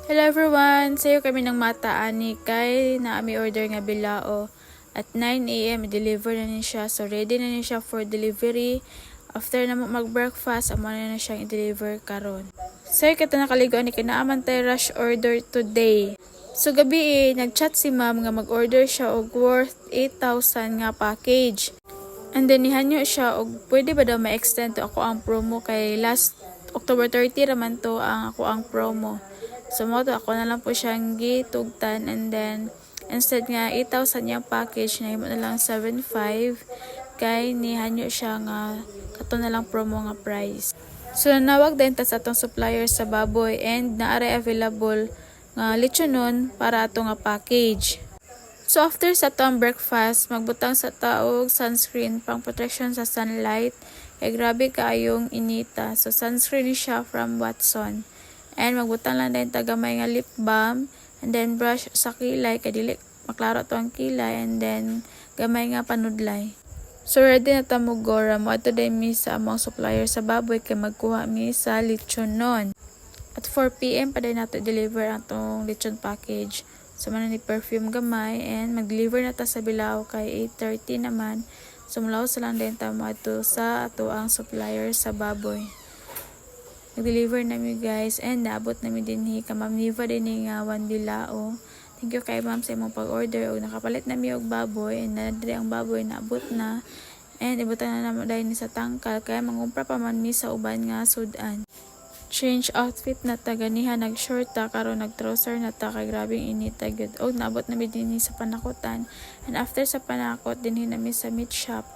Hello everyone! Sayo kami ng mata ani kay na ami order nga bilao. At 9 AM i-deliver na ni siya. So ready na ni siya for delivery. After na mag-breakfast, amo na siyang i-deliver karon. Sayo kita nakaligo ani kay naaman tay rush order today. So gabi nag-chat si ma'am nga mag-order siya og worth 8,000 nga package. And then nihanyo siya og pwede ba daw ma-extend to ako ang promo kay last October 30 raman to ang ako ang promo. So mo to ako na lang po siyang gitugtan, and then instead nga 8,000 yung package na na lang 7,500 kay nihanyo siya nga kato na lang promo nga price. So nawag din ta sa atong supplier sa baboy and naare available nga lechonon para ato nga package. So after sa atong breakfast, magbutang sa taog sunscreen pang protection sa sunlight. Grabe kaayong inita. So sunscreen siya from Watson. And magbutang lang din tagamay nga lip balm, and then brush sa kilay kay dili maklaro to ang kilay, and then gamay nga panudlay. So ready na ta mo gora mo ato din mi sa among supplier sa baboy kay magkuha mi sa lechonon. At 4 PM pa din nato deliver atong lechon package. So man ni perfume gamay, and mag-deliver na ta sa Bilao kay 8:30 naman. So mulaw sa lang din ta mo ato sa ato ang supplier sa baboy. Nag-deliver namin guys, and naabot namin din ka Ma'am Niva din nga 1 Bilao. Thank you kay ma'am sa imong pag-order, og nakapalit namin og baboy, and nadiri ang baboy naabot na. And ibutan na naman dahil ni sa tangkal kaya mangumpra pa man mi sa uban nga sudan. Change outfit na ta ganiha, nag-short ta karon nag-trouser na ta kay grabing inita gyud. Og naabot namin din sa panakotan, and after sa panakot dinhi namin sa meat shop.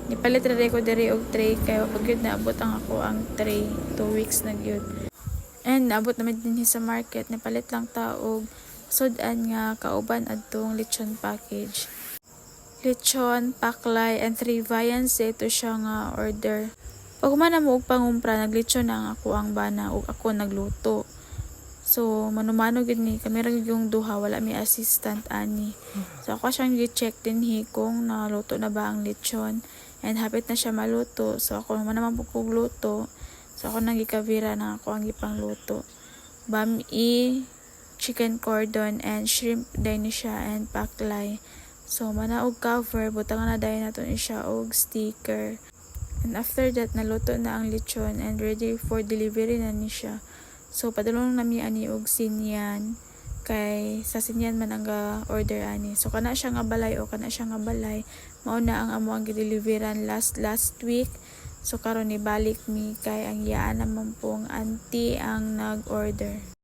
Nipalit ra ko diri og tray kay pag gyud naabot ang ako ang tray 2 weeks na gyud. And naabot namin din sa market, nipalit lang ta og sudan nga kauban adtong lechon package. Lechon, paklay, and 3 viands ito siya nga order. Pag man mo og pangumpra, naglechon na ang ako ang bana ug ako nagluto. So manumano gid ni kami ra yung duha, wala may assistant ani. So ako siyang gi-check din kung naluto na ba ang lechon, and hapit na siya maluto. So ako naman po kog luto. So ako nang gikavira na ako ang gipangluto. Bami, chicken cordon, and shrimp din siya, and paklay. So mana og cover, butang na dayon nato ni siya og sticker. And after that, naluto na ang lechon and ready for delivery na ni siya. So padulong nami ani og sinyan kay sa sinyan man ang order ani. So kana siya nga balay o kana siya nga balay, mao na ang amo ang gideliveran last week. So karon ni balik mi kay ang iyaan naman pong auntie ang nag-order.